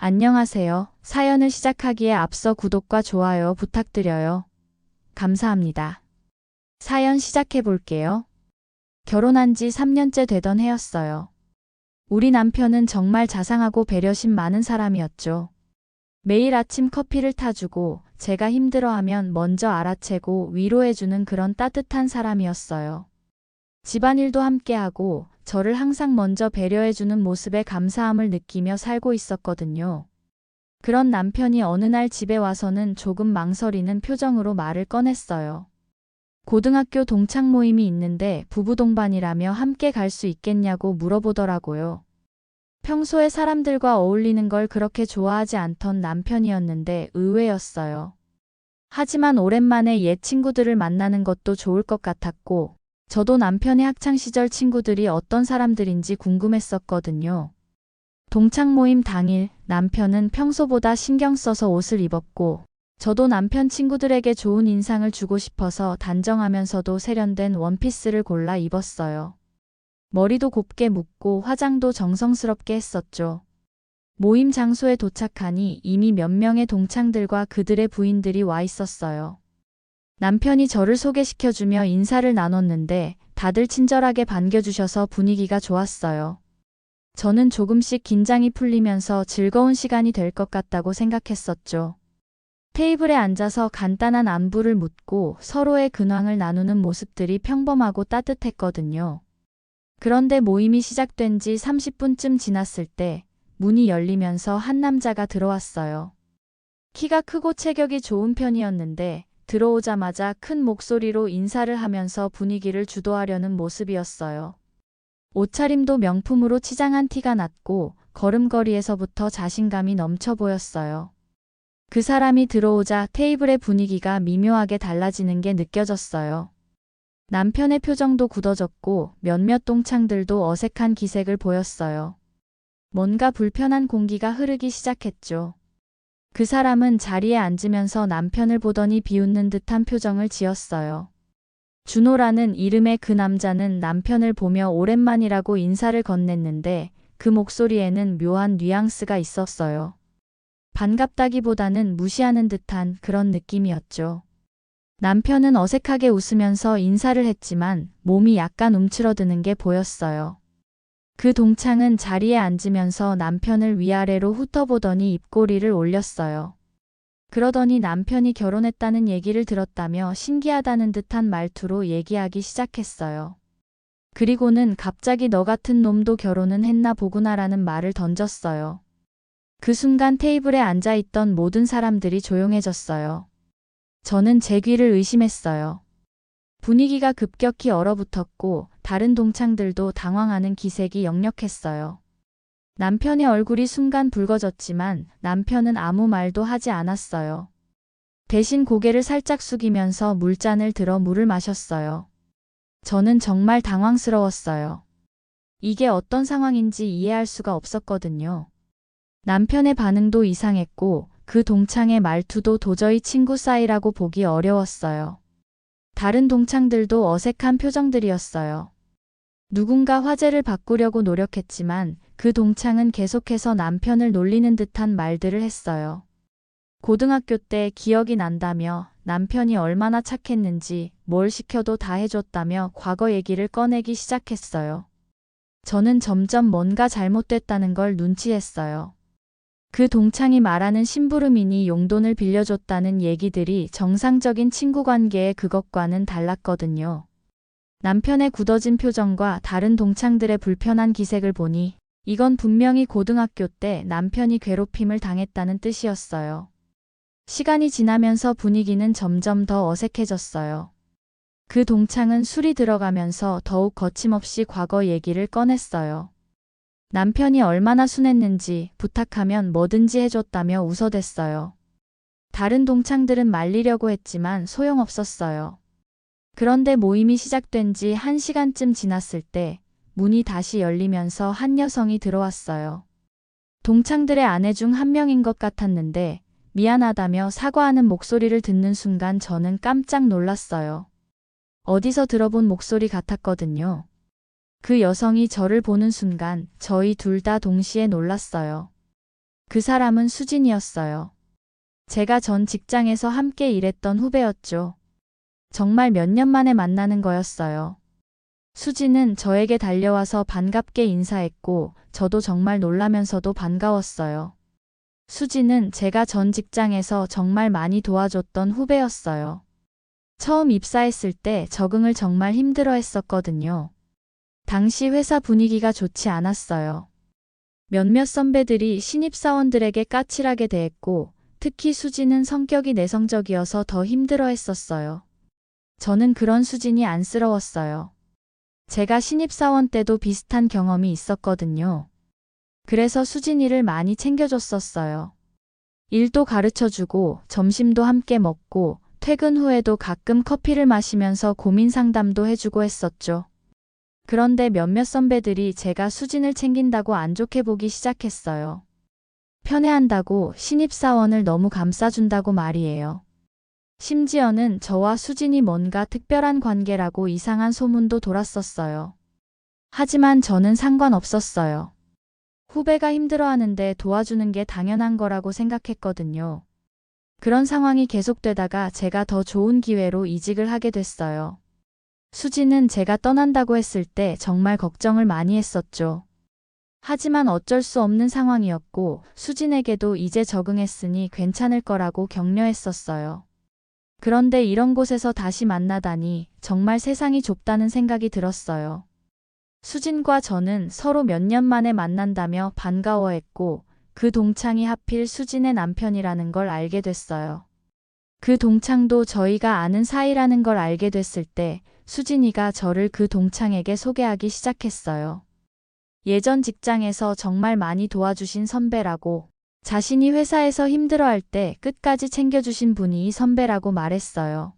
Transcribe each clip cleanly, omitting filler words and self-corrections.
안녕하세요. 사연을 시작하기에 앞서 구독과 좋아요 부탁드려요. 감사합니다. 사연 시작해 볼게요. 결혼한 지 3년째 되던 해였어요. 우리 남편은 정말 자상하고 배려심 많은 사람이었죠. 매일 아침 커피를 타주고 제가 힘들어하면 먼저 알아채고 위로해주는 그런 따뜻한 사람이었어요. 집안일도 함께하고 저를 항상 먼저 배려해주는 모습에 감사함을 느끼며 살고 있었거든요. 그런 남편이 어느 날 집에 와서는 조금 망설이는 표정으로 말을 꺼냈어요. 고등학교 동창 모임이 있는데 부부 동반이라며 함께 갈 수 있겠냐고 물어보더라고요. 평소에 사람들과 어울리는 걸 그렇게 좋아하지 않던 남편이었는데 의외였어요. 하지만 오랜만에 옛 친구들을 만나는 것도 좋을 것 같았고, 저도 남편의 학창시절 친구들이 어떤 사람들인지 궁금했었거든요. 동창 모임 당일 남편은 평소보다 신경 써서 옷을 입었고, 저도 남편 친구들에게 좋은 인상을 주고 싶어서 단정하면서도 세련된 원피스를 골라 입었어요. 머리도 곱게 묶고 화장도 정성스럽게 했었죠. 모임 장소에 도착하니 이미 몇 명의 동창들과 그들의 부인들이 와 있었어요. 남편이 저를 소개시켜주며 인사를 나눴는데 다들 친절하게 반겨주셔서 분위기가 좋았어요. 저는 조금씩 긴장이 풀리면서 즐거운 시간이 될 것 같다고 생각했었죠. 테이블에 앉아서 간단한 안부를 묻고 서로의 근황을 나누는 모습들이 평범하고 따뜻했거든요. 그런데 모임이 시작된 지 30분쯤 지났을 때 문이 열리면서 한 남자가 들어왔어요. 키가 크고 체격이 좋은 편이었는데 들어오자마자 큰 목소리로 인사를 하면서 분위기를 주도하려는 모습이었어요. 옷차림도 명품으로 치장한 티가 났고 걸음걸이에서부터 자신감이 넘쳐 보였어요. 그 사람이 들어오자 테이블의 분위기가 미묘하게 달라지는 게 느껴졌어요. 남편의 표정도 굳어졌고 몇몇 동창들도 어색한 기색을 보였어요. 뭔가 불편한 공기가 흐르기 시작했죠. 그 사람은 자리에 앉으면서 남편을 보더니 비웃는 듯한 표정을 지었어요. 준호라는 이름의 그 남자는 남편을 보며 오랜만이라고 인사를 건넸는데 그 목소리에는 묘한 뉘앙스가 있었어요. 반갑다기보다는 무시하는 듯한 그런 느낌이었죠. 남편은 어색하게 웃으면서 인사를 했지만 몸이 약간 움츠러드는 게 보였어요. 그 동창은 자리에 앉으면서 남편을 위아래로 훑어보더니 입꼬리를 올렸어요. 그러더니 남편이 결혼했다는 얘기를 들었다며 신기하다는 듯한 말투로 얘기하기 시작했어요. 그리고는 갑자기 너 같은 놈도 결혼은 했나 보구나라는 말을 던졌어요. 그 순간 테이블에 앉아있던 모든 사람들이 조용해졌어요. 저는 제 귀를 의심했어요. 분위기가 급격히 얼어붙었고 다른 동창들도 당황하는 기색이 역력했어요. 남편의 얼굴이 순간 붉어졌지만 남편은 아무 말도 하지 않았어요. 대신 고개를 살짝 숙이면서 물잔을 들어 물을 마셨어요. 저는 정말 당황스러웠어요. 이게 어떤 상황인지 이해할 수가 없었거든요. 남편의 반응도 이상했고 그 동창의 말투도 도저히 친구 사이라고 보기 어려웠어요. 다른 동창들도 어색한 표정들이었어요. 누군가 화제를 바꾸려고 노력했지만 그 동창은 계속해서 남편을 놀리는 듯한 말들을 했어요. 고등학교 때 기억이 난다며 남편이 얼마나 착했는지 뭘 시켜도 다 해줬다며 과거 얘기를 꺼내기 시작했어요. 저는 점점 뭔가 잘못됐다는 걸 눈치했어요. 그 동창이 말하는 심부름이니 용돈을 빌려줬다는 얘기들이 정상적인 친구 관계의 그것과는 달랐거든요. 남편의 굳어진 표정과 다른 동창들의 불편한 기색을 보니 이건 분명히 고등학교 때 남편이 괴롭힘을 당했다는 뜻이었어요. 시간이 지나면서 분위기는 점점 더 어색해졌어요. 그 동창은 술이 들어가면서 더욱 거침없이 과거 얘기를 꺼냈어요. 남편이 얼마나 순했는지 부탁하면 뭐든지 해줬다며 웃어댔어요. 다른 동창들은 말리려고 했지만 소용없었어요. 그런데 모임이 시작된 지 1시간쯤 지났을 때 문이 다시 열리면서 한 여성이 들어왔어요. 동창들의 아내 중 한 명인 것 같았는데 미안하다며 사과하는 목소리를 듣는 순간 저는 깜짝 놀랐어요. 어디서 들어본 목소리 같았거든요. 그 여성이 저를 보는 순간 저희 둘 다 동시에 놀랐어요. 그 사람은 수진이었어요. 제가 전 직장에서 함께 일했던 후배였죠. 정말 몇 년 만에 만나는 거였어요. 수진은 저에게 달려와서 반갑게 인사했고 저도 정말 놀라면서도 반가웠어요. 수진은 제가 전 직장에서 정말 많이 도와줬던 후배였어요. 처음 입사했을 때 적응을 정말 힘들어 했었거든요. 당시 회사 분위기가 좋지 않았어요. 몇몇 선배들이 신입사원들에게 까칠하게 대했고 특히 수진은 성격이 내성적이어서 더 힘들어 했었어요. 저는 그런 수진이 안쓰러웠어요. 제가 신입사원 때도 비슷한 경험이 있었거든요. 그래서 수진이를 많이 챙겨줬었어요. 일도 가르쳐주고 점심도 함께 먹고 퇴근 후에도 가끔 커피를 마시면서 고민 상담도 해주고 했었죠. 그런데 몇몇 선배들이 제가 수진을 챙긴다고 안 좋게 보기 시작했어요. 편애한다고 신입사원을 너무 감싸준다고 말이에요. 심지어는 저와 수진이 뭔가 특별한 관계라고 이상한 소문도 돌았었어요. 하지만 저는 상관없었어요. 후배가 힘들어하는데 도와주는 게 당연한 거라고 생각했거든요. 그런 상황이 계속되다가 제가 더 좋은 기회로 이직을 하게 됐어요. 수진은 제가 떠난다고 했을 때 정말 걱정을 많이 했었죠. 하지만 어쩔 수 없는 상황이었고 수진에게도 이제 적응했으니 괜찮을 거라고 격려했었어요. 그런데 이런 곳에서 다시 만나다니 정말 세상이 좁다는 생각이 들었어요. 수진과 저는 서로 몇 년 만에 만난다며 반가워했고 그 동창이 하필 수진의 남편이라는 걸 알게 됐어요. 그 동창도 저희가 아는 사이라는 걸 알게 됐을 때 수진이가 저를 그 동창에게 소개하기 시작했어요. 예전 직장에서 정말 많이 도와주신 선배라고, 자신이 회사에서 힘들어할 때 끝까지 챙겨주신 분이 이 선배라고 말했어요.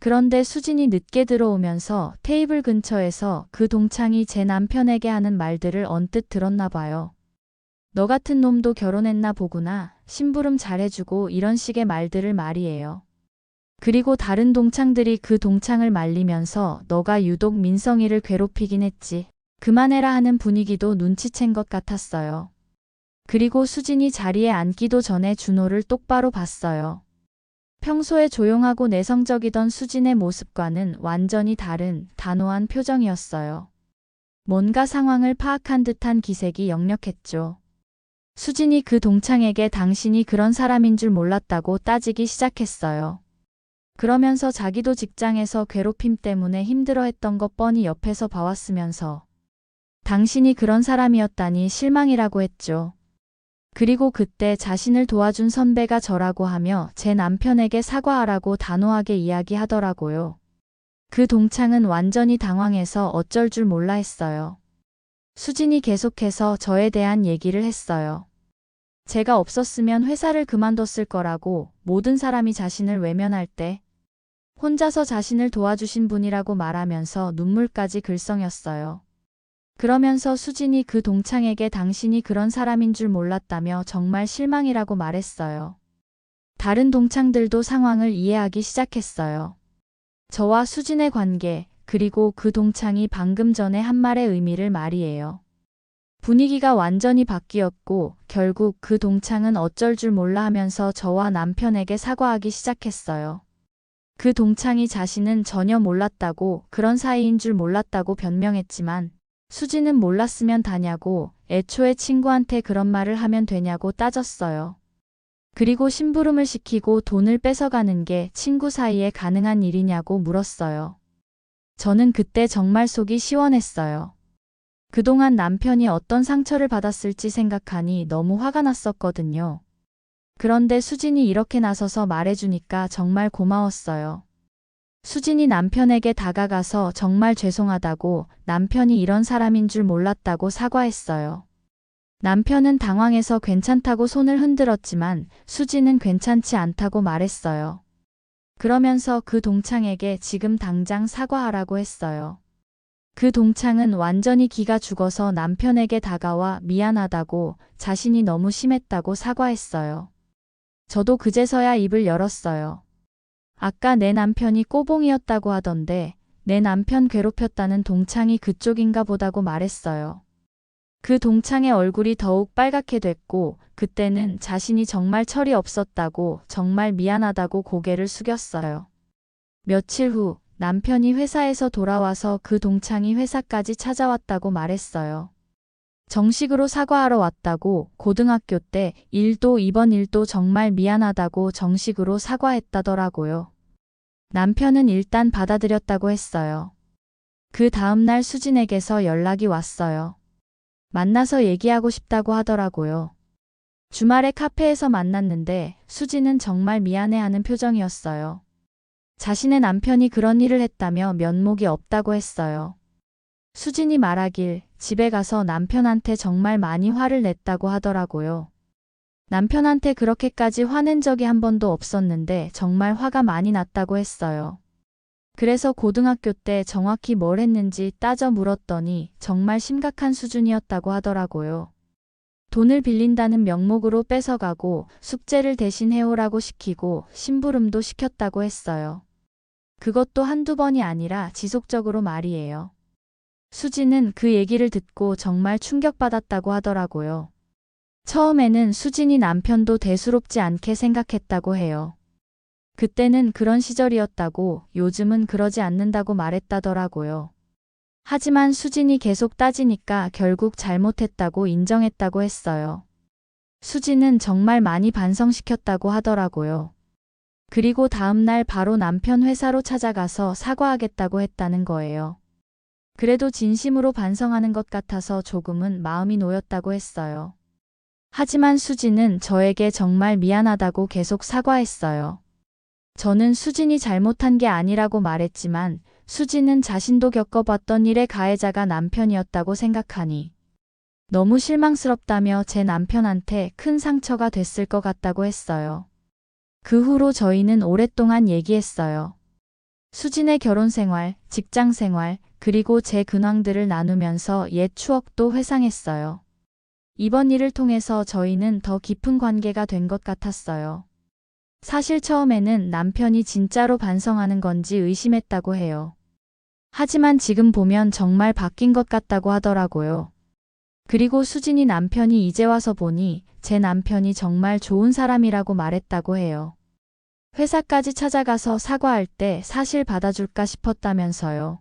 그런데 수진이 늦게 들어오면서 테이블 근처에서 그 동창이 제 남편에게 하는 말들을 언뜻 들었나 봐요. 너 같은 놈도 결혼했나 보구나, 심부름 잘해주고 이런 식의 말들을 말이에요. 그리고 다른 동창들이 그 동창을 말리면서 너가 유독 민성이를 괴롭히긴 했지. 그만해라 하는 분위기도 눈치챈 것 같았어요. 그리고 수진이 자리에 앉기도 전에 준호를 똑바로 봤어요. 평소에 조용하고 내성적이던 수진의 모습과는 완전히 다른 단호한 표정이었어요. 뭔가 상황을 파악한 듯한 기색이 역력했죠. 수진이 그 동창에게 당신이 그런 사람인 줄 몰랐다고 따지기 시작했어요. 그러면서 자기도 직장에서 괴롭힘 때문에 힘들어했던 것 뻔히 옆에서 봐왔으면서 당신이 그런 사람이었다니 실망이라고 했죠. 그리고 그때 자신을 도와준 선배가 저라고 하며 제 남편에게 사과하라고 단호하게 이야기하더라고요. 그 동창은 완전히 당황해서 어쩔 줄 몰라 했어요. 수진이 계속해서 저에 대한 얘기를 했어요. 제가 없었으면 회사를 그만뒀을 거라고, 모든 사람이 자신을 외면할 때 혼자서 자신을 도와주신 분이라고 말하면서 눈물까지 글썽였어요. 그러면서 수진이 그 동창에게 당신이 그런 사람인 줄 몰랐다며 정말 실망이라고 말했어요. 다른 동창들도 상황을 이해하기 시작했어요. 저와 수진의 관계, 그리고 그 동창이 방금 전에 한 말의 의미를 말이에요. 분위기가 완전히 바뀌었고 결국 그 동창은 어쩔 줄 몰라 하면서 저와 남편에게 사과하기 시작했어요. 그 동창이 자신은 전혀 몰랐다고, 그런 사이인 줄 몰랐다고 변명했지만 수진은 몰랐으면 다냐고, 애초에 친구한테 그런 말을 하면 되냐고 따졌어요. 그리고 심부름을 시키고 돈을 뺏어가는 게 친구 사이에 가능한 일이냐고 물었어요. 저는 그때 정말 속이 시원했어요. 그동안 남편이 어떤 상처를 받았을지 생각하니 너무 화가 났었거든요. 그런데 수진이 이렇게 나서서 말해주니까 정말 고마웠어요. 수진이 남편에게 다가가서 정말 죄송하다고, 남편이 이런 사람인 줄 몰랐다고 사과했어요. 남편은 당황해서 괜찮다고 손을 흔들었지만 수진은 괜찮지 않다고 말했어요. 그러면서 그 동창에게 지금 당장 사과하라고 했어요. 그 동창은 완전히 기가 죽어서 남편에게 다가와 미안하다고, 자신이 너무 심했다고 사과했어요. 저도 그제서야 입을 열었어요. 아까 내 남편이 꼬봉이었다고 하던데 내 남편 괴롭혔다는 동창이 그쪽인가 보다고 말했어요. 그 동창의 얼굴이 더욱 빨갛게 됐고 그때는 자신이 정말 철이 없었다고 정말 미안하다고 고개를 숙였어요. 며칠 후 남편이 회사에서 돌아와서 그 동창이 회사까지 찾아왔다고 말했어요. 정식으로 사과하러 왔다고 고등학교 때 일도 이번 일도 정말 미안하다고 정식으로 사과했다더라고요. 남편은 일단 받아들였다고 했어요. 그 다음날 수진에게서 연락이 왔어요. 만나서 얘기하고 싶다고 하더라고요. 주말에 카페에서 만났는데 수진은 정말 미안해하는 표정이었어요. 자신의 남편이 그런 일을 했다며 면목이 없다고 했어요. 수진이 말하길 집에 가서 남편한테 정말 많이 화를 냈다고 하더라고요. 남편한테 그렇게까지 화낸 적이 한 번도 없었는데 정말 화가 많이 났다고 했어요. 그래서 고등학교 때 정확히 뭘 했는지 따져 물었더니 정말 심각한 수준이었다고 하더라고요. 돈을 빌린다는 명목으로 뺏어가고 숙제를 대신 해오라고 시키고 심부름도 시켰다고 했어요. 그것도 한두 번이 아니라 지속적으로 말이에요. 수진은 그 얘기를 듣고 정말 충격받았다고 하더라고요. 처음에는 수진이 남편도 대수롭지 않게 생각했다고 해요. 그때는 그런 시절이었다고 요즘은 그러지 않는다고 말했다더라고요. 하지만 수진이 계속 따지니까 결국 잘못했다고 인정했다고 했어요. 수진은 정말 많이 반성시켰다고 하더라고요. 그리고 다음날 바로 남편 회사로 찾아가서 사과하겠다고 했다는 거예요. 그래도 진심으로 반성하는 것 같아서 조금은 마음이 놓였다고 했어요. 하지만 수진은 저에게 정말 미안하다고 계속 사과했어요. 저는 수진이 잘못한 게 아니라고 말했지만 수진은 자신도 겪어봤던 일의 가해자가 남편이었다고 생각하니 너무 실망스럽다며 제 남편한테 큰 상처가 됐을 것 같다고 했어요. 그 후로 저희는 오랫동안 얘기했어요. 수진의 결혼 생활, 직장 생활, 그리고 제 근황들을 나누면서 옛 추억도 회상했어요. 이번 일을 통해서 저희는 더 깊은 관계가 된 것 같았어요. 사실 처음에는 남편이 진짜로 반성하는 건지 의심했다고 해요. 하지만 지금 보면 정말 바뀐 것 같다고 하더라고요. 그리고 수진이 남편이 이제 와서 보니 제 남편이 정말 좋은 사람이라고 말했다고 해요. 회사까지 찾아가서 사과할 때 사실 받아줄까 싶었다면서요.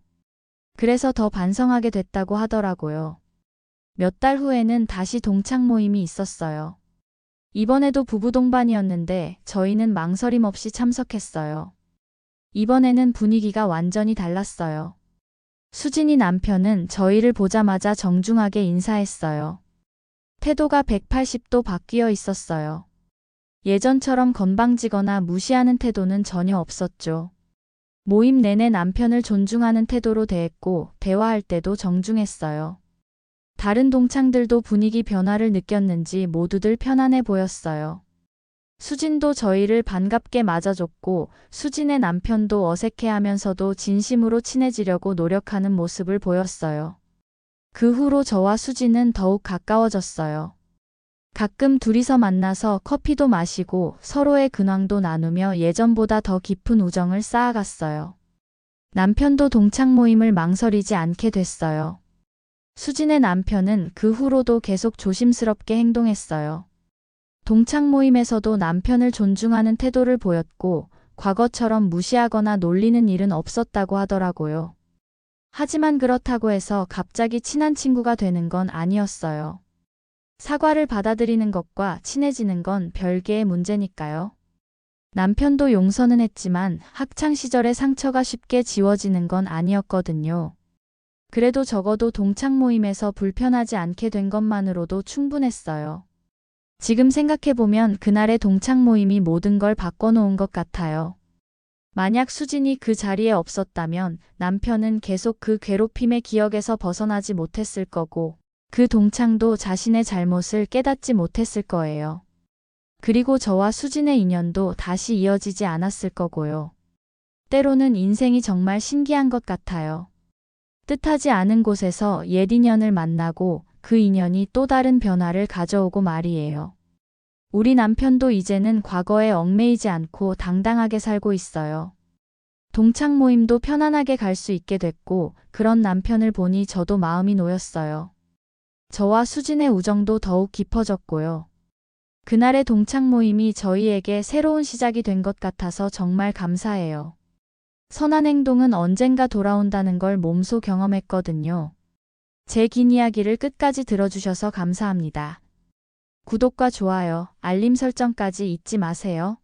그래서 더 반성하게 됐다고 하더라고요. 몇 달 후에는 다시 동창 모임이 있었어요. 이번에도 부부 동반이었는데 저희는 망설임 없이 참석했어요. 이번에는 분위기가 완전히 달랐어요. 수진이 남편은 저희를 보자마자 정중하게 인사했어요. 태도가 180도 바뀌어 있었어요. 예전처럼 건방지거나 무시하는 태도는 전혀 없었죠. 모임 내내 남편을 존중하는 태도로 대했고 대화할 때도 정중했어요. 다른 동창들도 분위기 변화를 느꼈는지 모두들 편안해 보였어요. 수진도 저희를 반갑게 맞아줬고 수진의 남편도 어색해하면서도 진심으로 친해지려고 노력하는 모습을 보였어요. 그 후로 저와 수진은 더욱 가까워졌어요. 가끔 둘이서 만나서 커피도 마시고 서로의 근황도 나누며 예전보다 더 깊은 우정을 쌓아갔어요. 남편도 동창 모임을 망설이지 않게 됐어요. 수진의 남편은 그 후로도 계속 조심스럽게 행동했어요. 동창 모임에서도 남편을 존중하는 태도를 보였고 과거처럼 무시하거나 놀리는 일은 없었다고 하더라고요. 하지만 그렇다고 해서 갑자기 친한 친구가 되는 건 아니었어요. 사과를 받아들이는 것과 친해지는 건 별개의 문제니까요. 남편도 용서는 했지만 학창 시절의 상처가 쉽게 지워지는 건 아니었거든요. 그래도 적어도 동창 모임에서 불편하지 않게 된 것만으로도 충분했어요. 지금 생각해보면 그날의 동창 모임이 모든 걸 바꿔놓은 것 같아요. 만약 수진이 그 자리에 없었다면 남편은 계속 그 괴롭힘의 기억에서 벗어나지 못했을 거고 그 동창도 자신의 잘못을 깨닫지 못했을 거예요. 그리고 저와 수진의 인연도 다시 이어지지 않았을 거고요. 때로는 인생이 정말 신기한 것 같아요. 뜻하지 않은 곳에서 옛 인연을 만나고 그 인연이 또 다른 변화를 가져오고 말이에요. 우리 남편도 이제는 과거에 얽매이지 않고 당당하게 살고 있어요. 동창 모임도 편안하게 갈 수 있게 됐고 그런 남편을 보니 저도 마음이 놓였어요. 저와 수진의 우정도 더욱 깊어졌고요. 그날의 동창 모임이 저희에게 새로운 시작이 된 것 같아서 정말 감사해요. 선한 행동은 언젠가 돌아온다는 걸 몸소 경험했거든요. 제 긴 이야기를 끝까지 들어주셔서 감사합니다. 구독과 좋아요, 알림 설정까지 잊지 마세요.